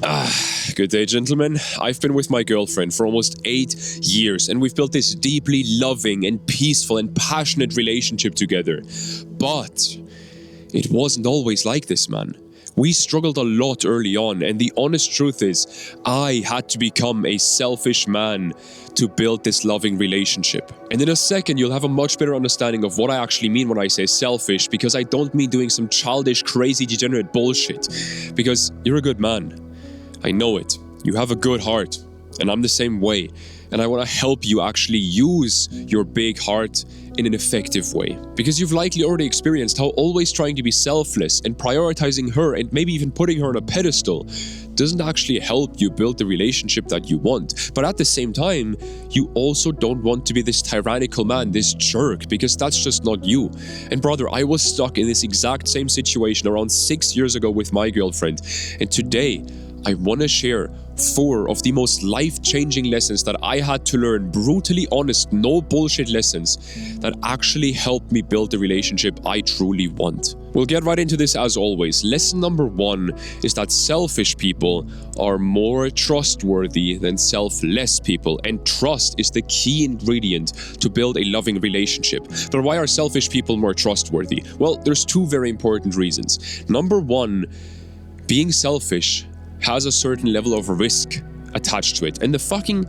Good day, gentlemen. I've been with my girlfriend for almost 8 years, and we've built this deeply loving and peaceful and passionate relationship together. But it wasn't always like this, man. We struggled a lot early on, and the honest truth is, I had to become a selfish man to build this loving relationship. And in a second, you'll have a much better understanding of what I actually mean when I say selfish, because I don't mean doing some childish, crazy, degenerate bullshit. Because you're a good man. I know it. You have a good heart, and I'm the same way. And I want to help you actually use your big heart in an effective way. Because you've likely already experienced how always trying to be selfless and prioritizing her and maybe even putting her on a pedestal doesn't actually help you build the relationship that you want. But at the same time, you also don't want to be this tyrannical man, this jerk, because that's just not you. And brother, I was stuck in this exact same situation around 6 years ago with my girlfriend. And today, I want to share 4 of the most life-changing lessons that I had to learn, brutally honest, no bullshit lessons that actually helped me build the relationship I truly want. We'll get right into this as always. Lesson number 1 is that selfish people are more trustworthy than selfless people, and trust is the key ingredient to build a loving relationship. But why are selfish people more trustworthy? Well, there's 2 very important reasons. Number 1, being selfish has a certain level of risk attached to it. And the fucking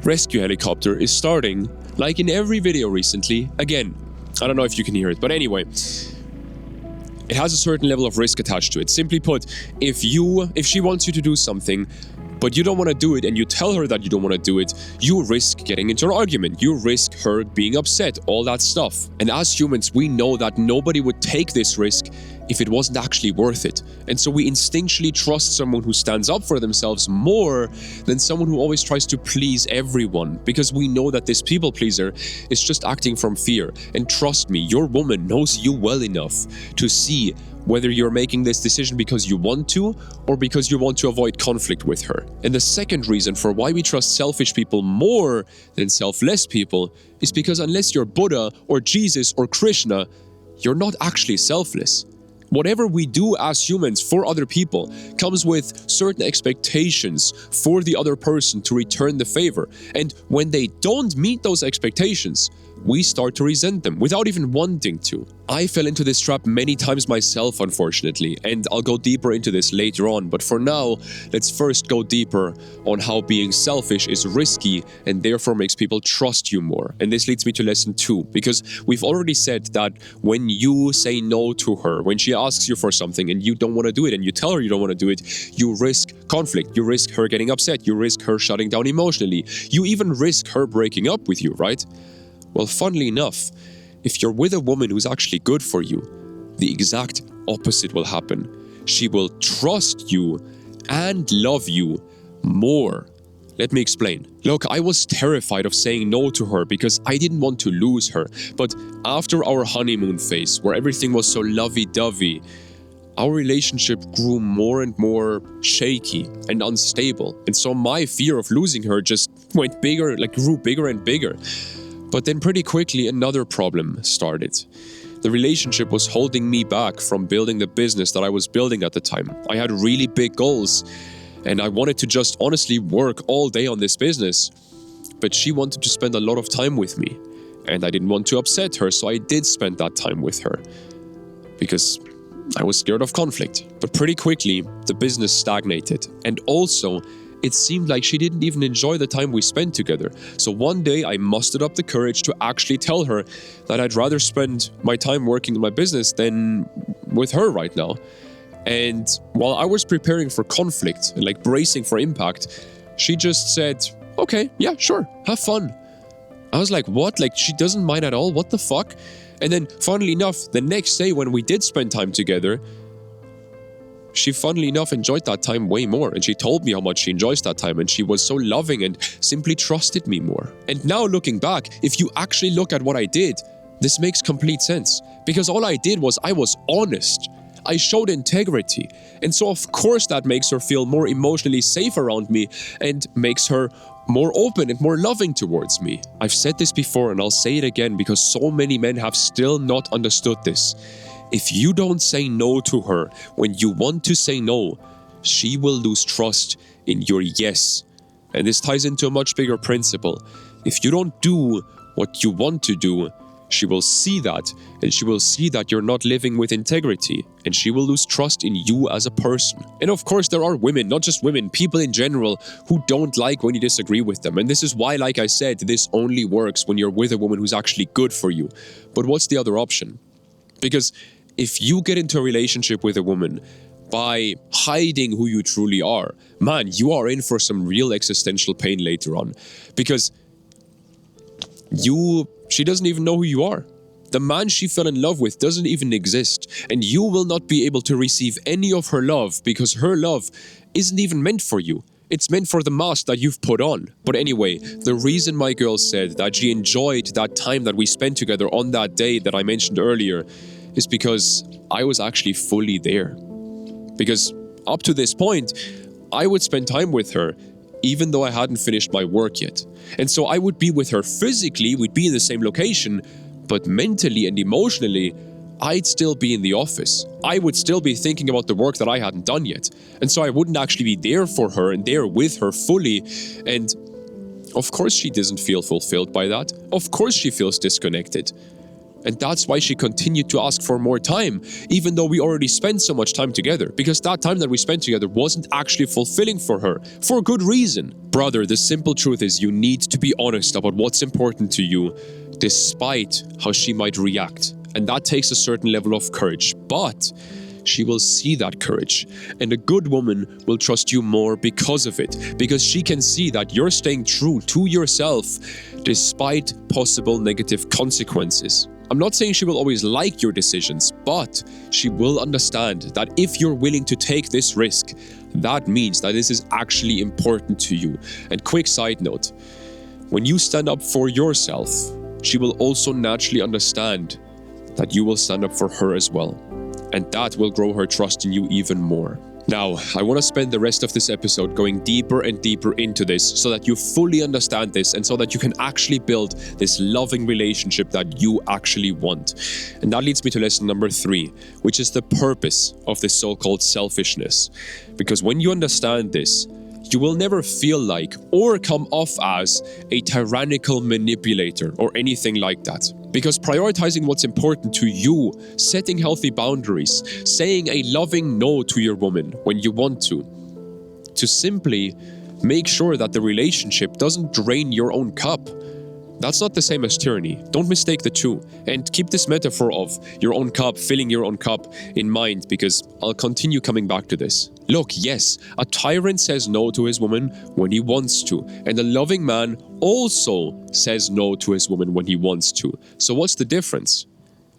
rescue helicopter is starting, like in every video recently. Again, I don't know if you can hear it, but anyway, it has a certain level of risk attached to it. Simply put, if she wants you to do something, but you don't want to do it and you tell her that you don't want to do it, you risk getting into an argument. You risk her being upset, all that stuff. And as humans, we know that nobody would take this risk if it wasn't actually worth it. And so we instinctually trust someone who stands up for themselves more than someone who always tries to please everyone, because we know that this people pleaser is just acting from fear. And trust me, your woman knows you well enough to see whether you're making this decision because you want to or because you want to avoid conflict with her. And the second reason for why we trust selfish people more than selfless people is because unless you're Buddha or Jesus or Krishna, you're not actually selfless. Whatever we do as humans for other people comes with certain expectations for the other person to return the favor. And when they don't meet those expectations, we start to resent them without even wanting to. I fell into this trap many times myself, unfortunately, and I'll go deeper into this later on. But for now, let's first go deeper on how being selfish is risky and therefore makes people trust you more. And this leads me to lesson 2, because we've already said that when you say no to her, when she asks you for something and you don't want to do it and you tell her you don't want to do it, you risk conflict, you risk her getting upset, you risk her shutting down emotionally, you even risk her breaking up with you, right? Well, funnily enough, if you're with a woman who's actually good for you, the exact opposite will happen. She will trust you and love you more. Let me explain. Look, I was terrified of saying no to her because I didn't want to lose her. But after our honeymoon phase, where everything was so lovey-dovey, our relationship grew more and more shaky and unstable. And so my fear of losing her just went bigger, grew bigger and bigger. But then pretty quickly another problem started. The relationship was holding me back from building the business that I was building at the time. I had really big goals and I wanted to just honestly work all day on this business. But she wanted to spend a lot of time with me and I didn't want to upset her, so I did spend that time with her because I was scared of conflict. But pretty quickly, the business stagnated, and also it seemed like she didn't even enjoy the time we spent together. So one day I mustered up the courage to actually tell her that I'd rather spend my time working in my business than with her right now. And while I was preparing for conflict and bracing for impact, she just said, okay, yeah, sure, have fun. I was like, what? She doesn't mind at all? What the fuck? And then funnily enough, the next day when we did spend time together, she funnily enough enjoyed that time way more, and she told me how much she enjoys that time, and she was so loving and simply trusted me more. And now looking back, if you actually look at what I did, this makes complete sense. Because all I did was I was honest. I showed integrity. And so of course that makes her feel more emotionally safe around me and makes her more open and more loving towards me. I've said this before and I'll say it again because so many men have still not understood this. If you don't say no to her when you want to say no, she will lose trust in your yes. And this ties into a much bigger principle. If you don't do what you want to do, she will see that, and she will see that you're not living with integrity, and she will lose trust in you as a person. And of course, there are women, not just women, people in general, who don't like when you disagree with them. And this is why, like I said, this only works when you're with a woman who's actually good for you. But what's the other option? Because if you get into a relationship with a woman by hiding who you truly are, man, you are in for some real existential pain later on. Because she doesn't even know who you are. The man she fell in love with doesn't even exist, and you will not be able to receive any of her love because her love isn't even meant for you. It's meant for the mask that you've put on. But anyway, the reason my girl said that she enjoyed that time that we spent together on that day that I mentioned earlier is because I was actually fully there. Because up to this point, I would spend time with her even though I hadn't finished my work yet. And so I would be with her physically, we'd be in the same location, but mentally and emotionally, I'd still be in the office. I would still be thinking about the work that I hadn't done yet. And so I wouldn't actually be there for her and there with her fully. And of course she doesn't feel fulfilled by that. Of course she feels disconnected. And that's why she continued to ask for more time, even though we already spent so much time together, because that time that we spent together wasn't actually fulfilling for her, for good reason. Brother, the simple truth is you need to be honest about what's important to you, despite how she might react. And that takes a certain level of courage, but she will see that courage. And a good woman will trust you more because of it, because she can see that you're staying true to yourself, despite possible negative consequences. I'm not saying she will always like your decisions, but she will understand that if you're willing to take this risk, that means that this is actually important to you. And quick side note, when you stand up for yourself, she will also naturally understand that you will stand up for her as well. And that will grow her trust in you even more. Now, I want to spend the rest of this episode going deeper and deeper into this so that you fully understand this and so that you can actually build this loving relationship that you actually want. And that leads me to lesson number 3, which is the purpose of this so-called selfishness. Because when you understand this, you will never feel like or come off as a tyrannical manipulator or anything like that. Because prioritizing what's important to you, setting healthy boundaries, saying a loving no to your woman when you want to simply make sure that the relationship doesn't drain your own cup. That's not the same as tyranny. Don't mistake the two. And keep this metaphor of your own cup, filling your own cup in mind, because I'll continue coming back to this. Look, yes, a tyrant says no to his woman when he wants to, and a loving man also says no to his woman when he wants to. So what's the difference?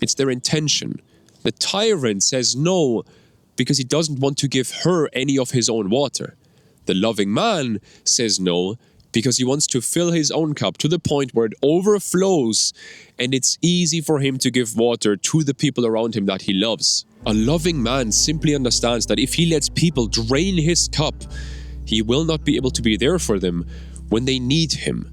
It's their intention. The tyrant says no because he doesn't want to give her any of his own water. The loving man says no because he wants to fill his own cup to the point where it overflows and it's easy for him to give water to the people around him that he loves. A loving man simply understands that if he lets people drain his cup, he will not be able to be there for them when they need him.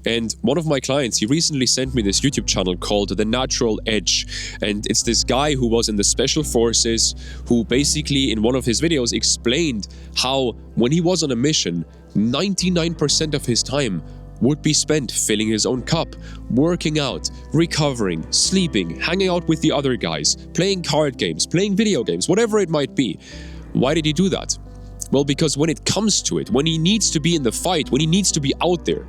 And one of my clients, he recently sent me this YouTube channel called The Natural Edge. And it's this guy who was in the Special Forces who basically in one of his videos explained how when he was on a mission, 99% of his time would be spent filling his own cup, working out, recovering, sleeping, hanging out with the other guys, playing card games, playing video games, whatever it might be. Why did he do that? Well, because when it comes to it, when he needs to be in the fight, when he needs to be out there,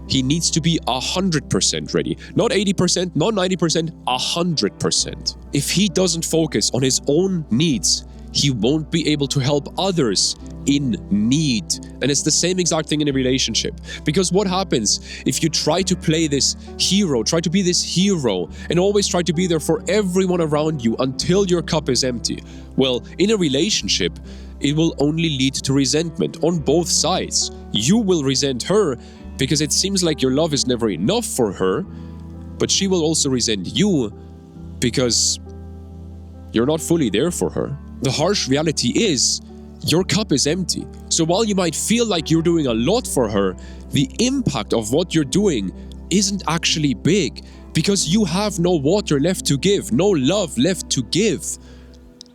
he needs to be 100% ready. Not 80%, not 90%, 100%. If he doesn't focus on his own needs, he won't be able to help others in need. And it's the same exact thing in a relationship. Because what happens if you try to play this hero, try to be this hero, and always try to be there for everyone around you until your cup is empty? Well, in a relationship, it will only lead to resentment on both sides. You will resent her because it seems like your love is never enough for her, but she will also resent you because you're not fully there for her. The harsh reality is, your cup is empty. So while you might feel like you're doing a lot for her, the impact of what you're doing isn't actually big because you have no water left to give, no love left to give.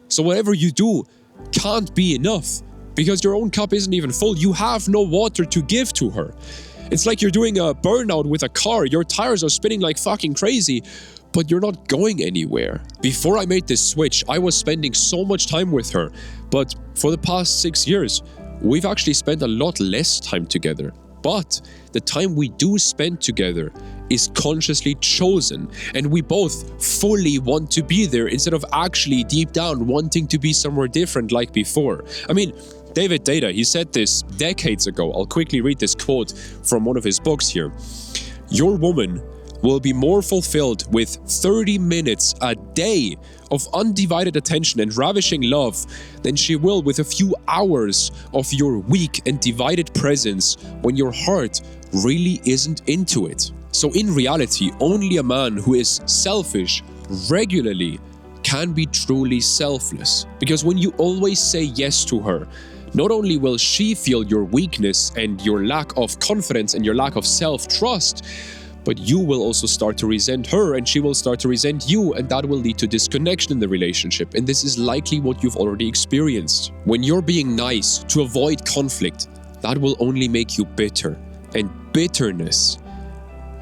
So whatever you do can't be enough because your own cup isn't even full. You have no water to give to her. It's like you're doing a burnout with a car. Your tires are spinning like fucking crazy, but you're not going anywhere. Before I made this switch, I was spending so much time with her, but for the past 6 years, we've actually spent a lot less time together. But the time we do spend together is consciously chosen, and we both fully want to be there instead of actually deep down wanting to be somewhere different like before. I mean, David Deida, he said this decades ago. I'll quickly read this quote from one of his books here. Your woman will be more fulfilled with 30 minutes a day of undivided attention and ravishing love than she will with a few hours of your weak and divided presence when your heart really isn't into it. So in reality, only a man who is selfish regularly can be truly selfless. Because when you always say yes to her, not only will she feel your weakness and your lack of confidence and your lack of self-trust, but you will also start to resent her and she will start to resent you, and that will lead to disconnection in the relationship. And this is likely what you've already experienced. When you're being nice to avoid conflict, that will only make you bitter. And bitterness,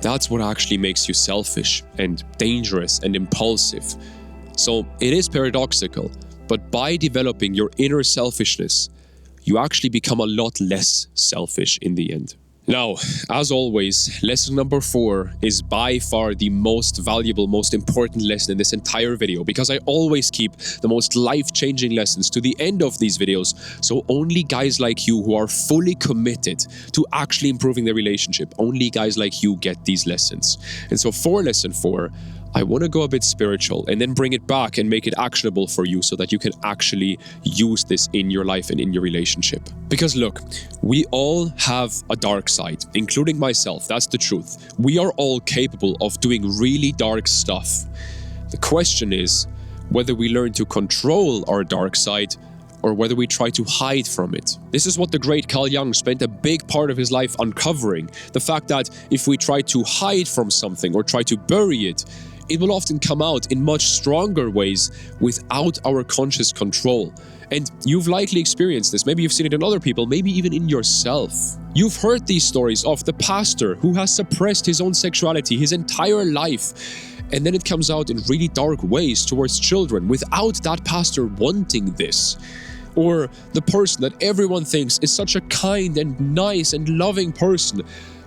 that's what actually makes you selfish and dangerous and impulsive. So it is paradoxical, but by developing your inner selfishness, you actually become a lot less selfish in the end. Now, as always, lesson number 4 is by far the most valuable, most important lesson in this entire video, because I always keep the most life-changing lessons to the end of these videos, so only guys like you who are fully committed to actually improving their relationship, only guys like you get these lessons. And so for lesson 4, I want to go a bit spiritual and then bring it back and make it actionable for you so that you can actually use this in your life and in your relationship. Because look, we all have a dark side, including myself. That's the truth. We are all capable of doing really dark stuff. The question is whether we learn to control our dark side or whether we try to hide from it. This is what the great Carl Jung spent a big part of his life uncovering. The fact that if we try to hide from something or try to bury it, it will often come out in much stronger ways without our conscious control. And you've likely experienced this. Maybe you've seen it in other people, maybe even in yourself. You've heard these stories of the pastor who has suppressed his own sexuality his entire life, and then it comes out in really dark ways towards children without that pastor wanting this. Or the person that everyone thinks is such a kind and nice and loving person,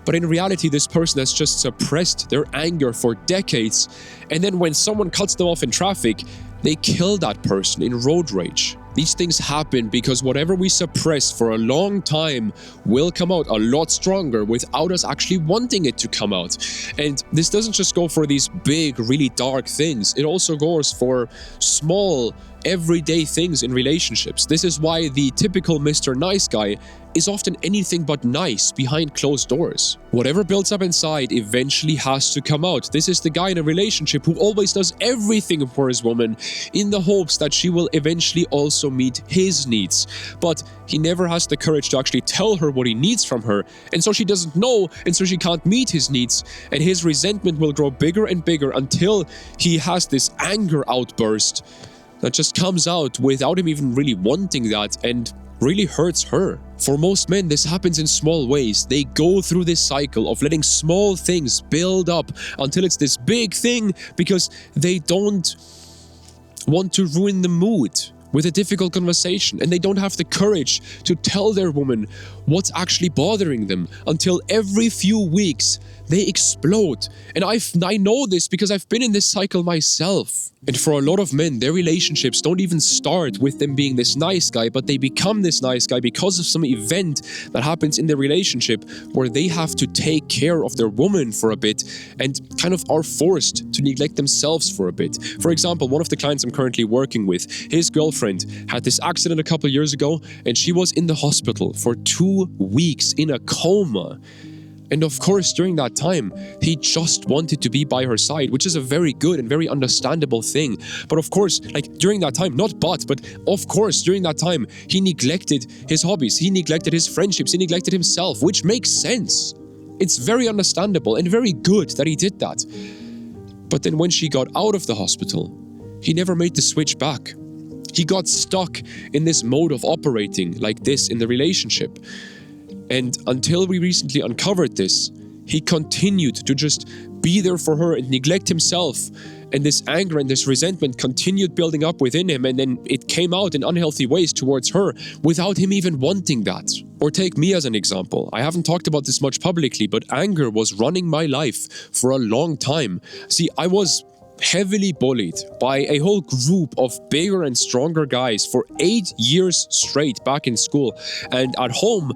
but in reality, this person has just suppressed their anger for decades, and then when someone cuts them off in traffic, they kill that person in road rage. These things happen because whatever we suppress for a long time will come out a lot stronger without us actually wanting it to come out. And this doesn't just go for these big, really dark things. It also goes for small, everyday things in relationships. This is why the typical Mr. Nice Guy is often anything but nice behind closed doors. Whatever builds up inside eventually has to come out. This is the guy in a relationship who always does everything for his woman in the hopes that she will eventually also meet his needs. But he never has the courage to actually tell her what he needs from her, and so she doesn't know, and so she can't meet his needs, and his resentment will grow bigger and bigger until he has this anger outburst that just comes out without him even really wanting that and really hurts her. For most men, this happens in small ways. They go through this cycle of letting small things build up until it's this big thing because they don't want to ruin the mood with a difficult conversation, and they don't have the courage to tell their woman what's actually bothering them until every few weeks they explode. And I know this because I've been in this cycle myself. And for a lot of men, their relationships don't even start with them being this nice guy, but they become this nice guy because of some event that happens in their relationship where they have to take care of their woman for a bit and kind of are forced to neglect themselves for a bit. For example, one of the clients I'm currently working with, his girlfriend had this accident a couple of years ago, and she was in the hospital for 2 weeks in a coma. And of course, during that time, he just wanted to be by her side, which is a very good and very understandable thing. But of course, during that time, but of course, during that time, he neglected his hobbies, he neglected his friendships, he neglected himself, which makes sense. It's very understandable and very good that he did that. But then when she got out of the hospital, he never made the switch back. He got stuck in this mode of operating like this in the relationship. And until we recently uncovered this, he continued to just be there for her and neglect himself. And this anger and this resentment continued building up within him, and then it came out in unhealthy ways towards her without him even wanting that. Or take me as an example. I haven't talked about this much publicly, but anger was running my life for a long time. See, I was heavily bullied by a whole group of bigger and stronger guys for 8 years straight back in school. And at home,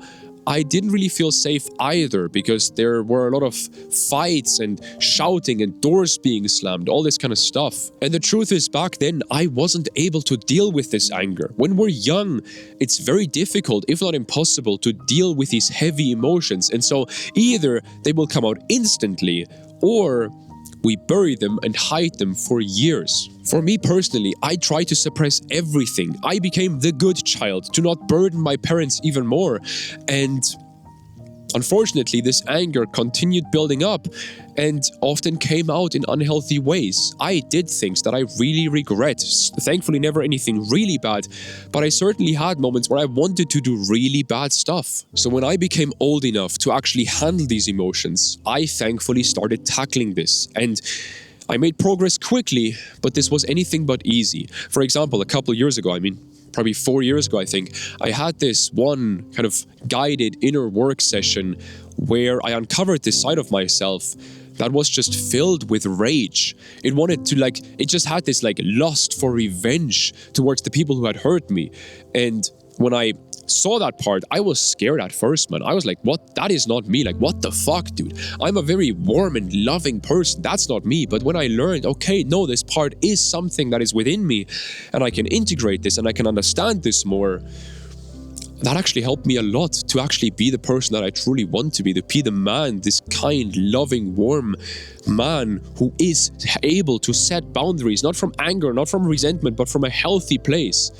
I didn't really feel safe either, because there were a lot of fights and shouting and doors being slammed, all this kind of stuff. And the truth is, back then, I wasn't able to deal with this anger. When we're young, it's very difficult, if not impossible, to deal with these heavy emotions. And so either they will come out instantly, or we bury them and hide them for years. For me personally, I tried to suppress everything. I became the good child to not burden my parents even more. And unfortunately, this anger continued building up and often came out in unhealthy ways. I did things that I really regret. Thankfully, never anything really bad, but I certainly had moments where I wanted to do really bad stuff. So when I became old enough to actually handle these emotions, I thankfully started tackling this. And I made progress quickly, but this was anything but easy. For example, a couple of years ago, probably 4 years ago, I think, I had this one kind of guided inner work session where I uncovered this side of myself that was just filled with rage. It just had this lust for revenge towards the people who had hurt me. And when I saw that part, I was scared at first, man. I was like, what? That is not me. Like, what the fuck, dude? I'm a very warm and loving person. That's not me. But when I learned, okay, no, this part is something that is within me, and I can integrate this and I can understand this more, that actually helped me a lot to actually be the person that I truly want to be the man, this kind, loving, warm man who is able to set boundaries, not from anger, not from resentment, but from a healthy place.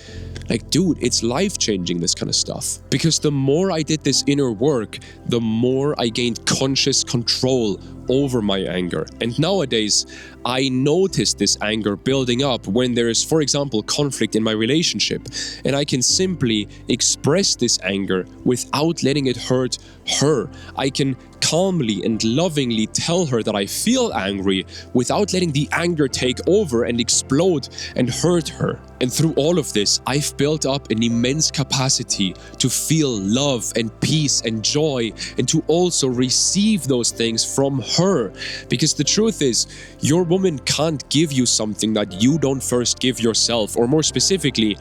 Like, dude, it's life-changing, this kind of stuff. Because the more I did this inner work, the more I gained conscious control over my anger. And nowadays, I notice this anger building up when there is, for example, conflict in my relationship. And I can simply express this anger without letting it hurt her. I can calmly and lovingly tell her that I feel angry without letting the anger take over and explode and hurt her. And through all of this, I've built up an immense capacity to feel love and peace and joy, and to also receive those things from her. Because the truth is, your woman can't give you something that you don't first give yourself, or more specifically,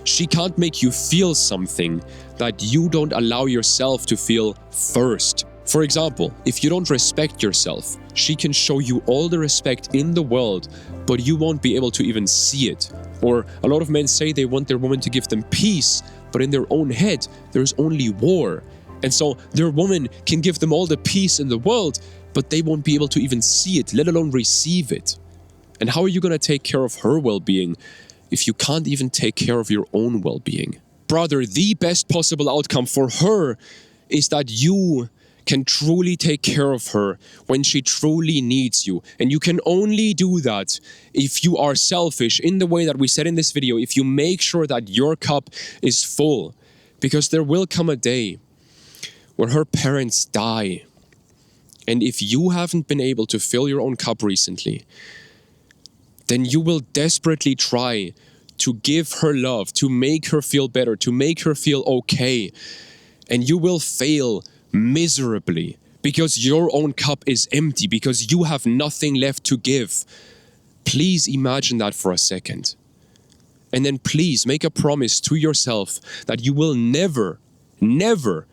she can't make you feel something that you don't allow yourself to feel first. For example, if you don't respect yourself, she can show you all the respect in the world, but you won't be able to even see it. Or a lot of men say they want their woman to give them peace, but in their own head, there's only war. And so their woman can give them all the peace in the world, but they won't be able to even see it, let alone receive it. And how are you going to take care of her well-being if you can't even take care of your own well-being? Brother, the best possible outcome for her is that you can truly take care of her when she truly needs you. And you can only do that if you are selfish in the way that we said in this video, if you make sure that your cup is full. Because there will come a day when her parents die. And if you haven't been able to fill your own cup recently, then you will desperately try to give her love, to make her feel better, to make her feel okay. And you will fail miserably because your own cup is empty, because you have nothing left to give. Please imagine that for a second. And then please make a promise to yourself that you will never, never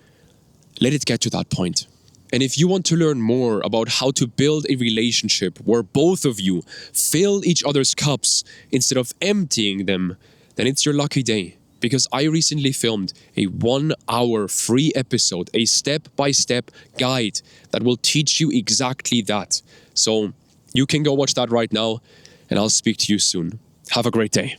let it get to that point. And if you want to learn more about how to build a relationship where both of you fill each other's cups instead of emptying them, then it's your lucky day. Because I recently filmed a 1-hour free episode, a step-by-step guide that will teach you exactly that. So you can go watch that right now, and I'll speak to you soon. Have a great day.